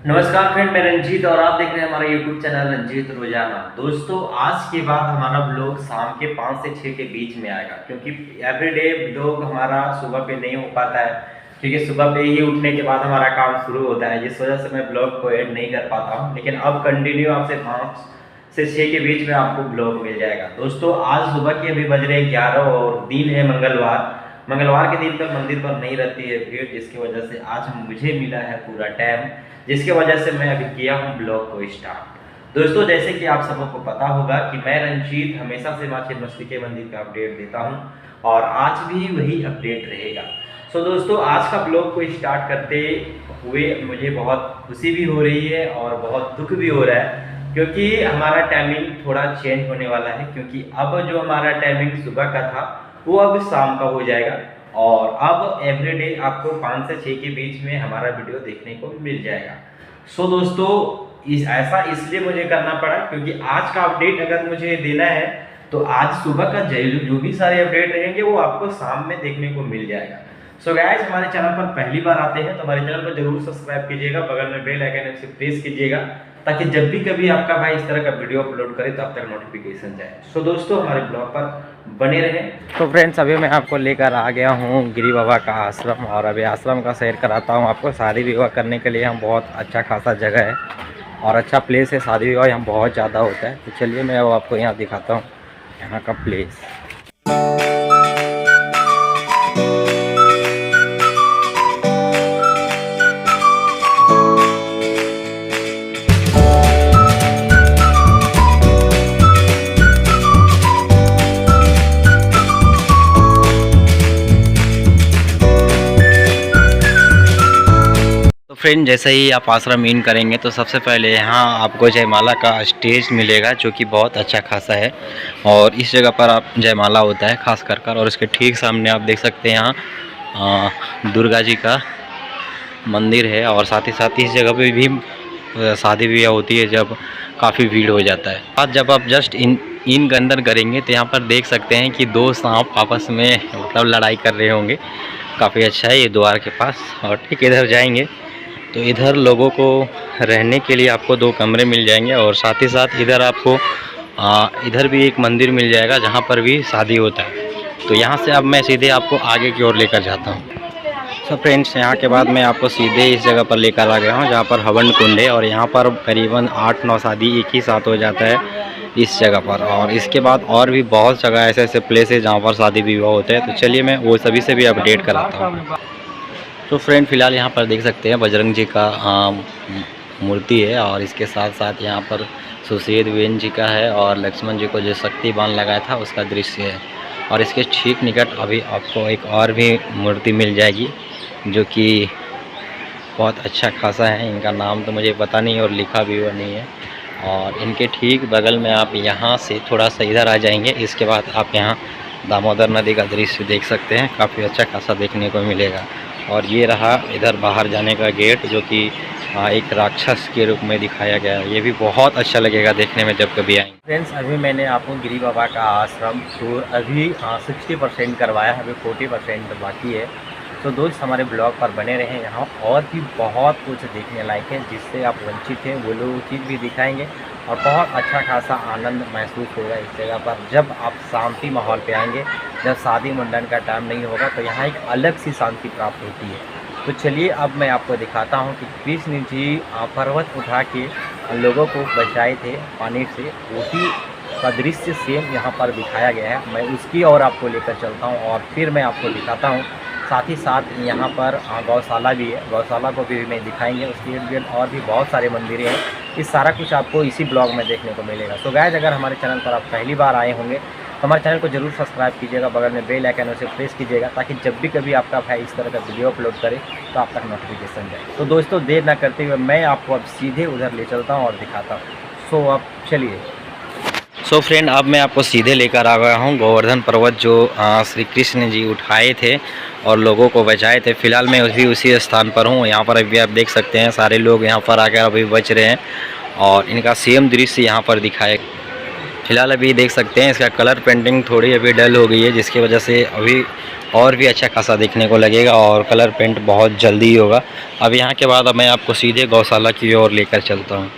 नमस्कार फ्रेंड, मैं रंजीत और आप देख रहे हैं हमारा यूट्यूब चैनल रंजीत रोजाना। दोस्तों, आज के बाद हमारा ब्लॉग शाम के 5 से 6 के बीच में आएगा, क्योंकि एवरीडे ब्लॉग हमारा सुबह पे नहीं हो पाता है, क्योंकि सुबह पे ही उठने के बाद हमारा काम शुरू होता है। जिस वजह से मैं ब्लॉग को ऐड नहीं कर पाता हूँ, लेकिन अब कंटिन्यू आपसे 5 से 6 के बीच में आपको ब्लॉग मिल जाएगा। दोस्तों, आज सुबह के अभी बज रहे 11 और दिन है मंगलवार के दिन पर मंदिर पर नहीं रहती है भीड़, जिसकी वजह से आज मुझे मिला है पूरा टाइम, जिसकी वजह से मैं अभी किया हूँ ब्लॉग को स्टार्ट। दोस्तों, जैसे कि आप सबको पता होगा कि मैं रंजीत हमेशा से माँ छिन्नमस्तिका के मंदिर का अपडेट देता हूँ और आज भी वही अपडेट रहेगा। सो दोस्तों, आज का ब्लॉग को स्टार्ट करते हुए मुझे बहुत खुशी भी हो रही है और बहुत दुख भी हो रहा है, क्योंकि हमारा टाइमिंग थोड़ा चेंज होने वाला है। क्योंकि अब जो हमारा टाइमिंग सुबह का था वो अब शाम का हो जाएगा और अब एवरीडे आपको 5 से 6 के बीच में हमारा वीडियो देखने को मिल जाएगा। सो दोस्तों, ऐसा इसलिए मुझे करना पड़ा क्योंकि आज का अपडेट अगर मुझे देना है तो आज सुबह का जो भी सारे अपडेट रहेंगे वो आपको शाम में देखने को मिल जाएगा। सो गाइस, हमारे चैनल पर पहली बार आते हैं तो हमारे चैनल को जरूर सब्सक्राइब कीजिएगा, बगल में बेल आइकन से प्रेस कीजिएगा, ताकि जब भी कभी आपका भाई इस तरह का वीडियो अपलोड करे तो आप तक नोटिफिकेशन जाए। सो दोस्तों, हमारे ब्लॉग पर बने रहें। तो फ्रेंड्स, अभी मैं आपको लेकर आ गया हूँ गिरी बाबा का आश्रम और अभी आश्रम का सैर कराता हूँ आपको। शादी विवाह करने के लिए हम बहुत अच्छा खासा जगह है और अच्छा प्लेस है। शादी विवाह यहाँ बहुत ज़्यादा होता है, तो चलिए मैं अब आपको यहाँ दिखाता हूँ यहाँ का प्लेस। फ्रेंड, जैसे ही आप आश्रम इन करेंगे तो सबसे पहले यहाँ आपको जयमाला का स्टेज मिलेगा, जो कि बहुत अच्छा खासा है और इस जगह पर आप जयमाला होता है खास कर और उसके ठीक सामने आप देख सकते हैं यहाँ दुर्गा जी का मंदिर है और साथ ही साथ इस जगह पे भी शादी विवाह होती है जब काफ़ी भीड़ हो जाता है। आज जब आप जस्ट इन के अंदर करेंगे तो यहाँ पर देख सकते हैं कि दो सांप आपस में मतलब लड़ाई कर रहे होंगे। काफ़ी अच्छा है ये द्वार के पास। और ठीक इधर जाएंगे तो इधर लोगों को रहने के लिए आपको 2 कमरे मिल जाएंगे और साथ ही साथ इधर आपको इधर भी एक मंदिर मिल जाएगा जहाँ पर भी शादी होता है। तो यहाँ से अब मैं सीधे आपको आगे की ओर लेकर जाता हूँ। तो फ्रेंड्स, यहाँ के बाद मैं आपको सीधे इस जगह पर लेकर आ गया हूँ जहाँ पर हवन कुंड है और यहाँ पर करीबन 8-9 शादी एक ही साथ हो जाता है इस जगह पर। और इसके बाद और भी बहुत जगह ऐसे ऐसे प्लेस है जहाँ पर शादी विवाह होते हैं। तो चलिए मैं वो सभी से भी अपडेट कराता हूँ। तो फ्रेंड, फिलहाल यहाँ पर देख सकते हैं बजरंग जी का मूर्ति है और इसके साथ साथ यहाँ पर सुशील वेन जी का है और लक्ष्मण जी को जो शक्ति बाण लगाया था उसका दृश्य है। और इसके ठीक निकट अभी आपको एक और भी मूर्ति मिल जाएगी जो कि बहुत अच्छा खासा है। इनका नाम तो मुझे पता नहीं और लिखा भी हुआ नहीं है। और इनके ठीक बगल में आप यहाँ से थोड़ा सा इधर आ जाएंगे, इसके बाद आप यहाँ दामोदर नदी का दृश्य देख सकते हैं। काफ़ी अच्छा खासा देखने को मिलेगा। और ये रहा इधर बाहर जाने का गेट, जो कि एक राक्षस के रूप में दिखाया गया है। ये भी बहुत अच्छा लगेगा देखने में जब कभी आएंगे। फ्रेंड्स, अभी मैंने आपको गिरी बाबा का आश्रम टूर अभी 60% करवाया है, अभी 40% बाकी है। तो दोस्त, हमारे ब्लॉग पर बने रहें, यहाँ और भी बहुत कुछ देखने लायक है जिससे आप वंचित हैं वो लोग चीज़ भी दिखाएंगे और बहुत अच्छा खासा आनंद महसूस होगा इस जगह पर। जब आप शांति माहौल पे आएंगे, जब शादी मुंडन का टाइम नहीं होगा, तो यहाँ एक अलग सी शांति प्राप्त होती है। तो चलिए अब मैं आपको दिखाता हूँ कि कृष्ण जी पर्वत उठा के लोगों को बचाए थे पानी से, उसी का दृश्य सेम यहाँ पर दिखाया गया है। मैं उसकी ओर आपको लेकर चलता हूँ और फिर मैं आपको दिखाता हूँ। साथ ही साथ यहाँ पर गौशाला भी है, गौशाला को भी मैं दिखाएंगे। उसके इर्द गिर्द और भी बहुत सारे मंदिरें हैं। इस सारा कुछ आपको इसी ब्लॉग में देखने को मिलेगा। तो गाइस, अगर हमारे चैनल पर आप पहली बार आए होंगे तो हमारे चैनल को जरूर सब्सक्राइब कीजिएगा, बगल में बेल आइकन उसे प्रेस कीजिएगा, ताकि जब भी कभी आपका भाई इस तरह का वीडियो अपलोड करे तो आप तक नोटिफिकेशन जाए। तो दोस्तों, देर ना करते हुए मैं आपको अब सीधे उधर ले चलता हूँ और दिखाता हूँ। सो अब चलिए। सो फ्रेंड, अब मैं आपको सीधे लेकर आ गया हूँ गोवर्धन पर्वत, जो श्री कृष्ण जी उठाए थे और लोगों को बचाए थे। फिलहाल मैं भी उसी स्थान पर हूँ। यहाँ पर अभी आप देख सकते हैं सारे लोग यहाँ पर आकर अभी बच रहे हैं और इनका सेम दृश्य यहाँ पर दिखाए। फिलहाल अभी देख सकते हैं इसका कलर पेंटिंग थोड़ी अभी डल हो गई है, जिसकी वजह से अभी और भी अच्छा खासा देखने को लगेगा और कलर पेंट बहुत जल्दी ही होगा। अब यहाँ के बाद अब मैं आपको सीधे गौशाला की ओर लेकर चलता हूँ।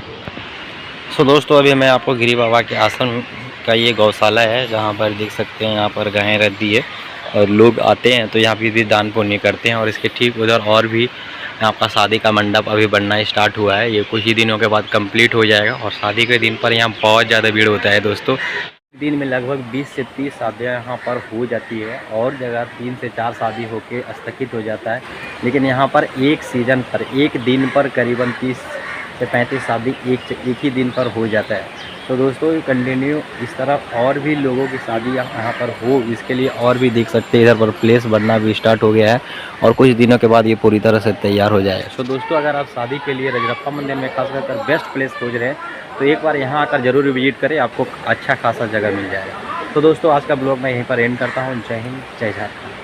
सो दोस्तों, अभी मैं आपको गिरी बाबा के आश्रम का ये गौशाला है, जहाँ पर देख सकते हैं यहाँ पर गायें रहती है और लोग आते हैं तो यहाँ भी दान पुण्य करते हैं। और इसके ठीक उधर और भी यहाँ का शादी का मंडप अभी बनना स्टार्ट हुआ है, ये कुछ ही दिनों के बाद कंप्लीट हो जाएगा। और शादी के दिन पर यहाँ बहुत ज़्यादा भीड़ होता है दोस्तों। दिन में लगभग 20 से 30 शादियाँ यहाँ पर हो जाती है और जगह 3 से 4 शादी होके स्थगित हो जाता है। लेकिन यहाँ पर एक सीज़न पर एक दिन पर करीबन 30 से 35 शादी एक ही दिन पर हो जाता है। तो दोस्तों, ये कंटिन्यू इस तरह और भी लोगों की शादी यहाँ पर हो, इसके लिए और भी देख सकते हैं इधर पर प्लेस बनना भी स्टार्ट हो गया है और कुछ दिनों के बाद ये पूरी तरह से तैयार हो जाएगा। तो दोस्तों, अगर आप शादी के लिए रजरप्पा मंदिर में खास कर बेस्ट प्लेस खोज रहे हैं तो एक बार यहाँ आकर ज़रूर विजिट करें, आपको अच्छा खासा जगह मिल जाएगा। तो दोस्तों, आज का ब्लॉग मैं यहीं पर एंड करता हूँ। जय हिंद, जय झारखंड।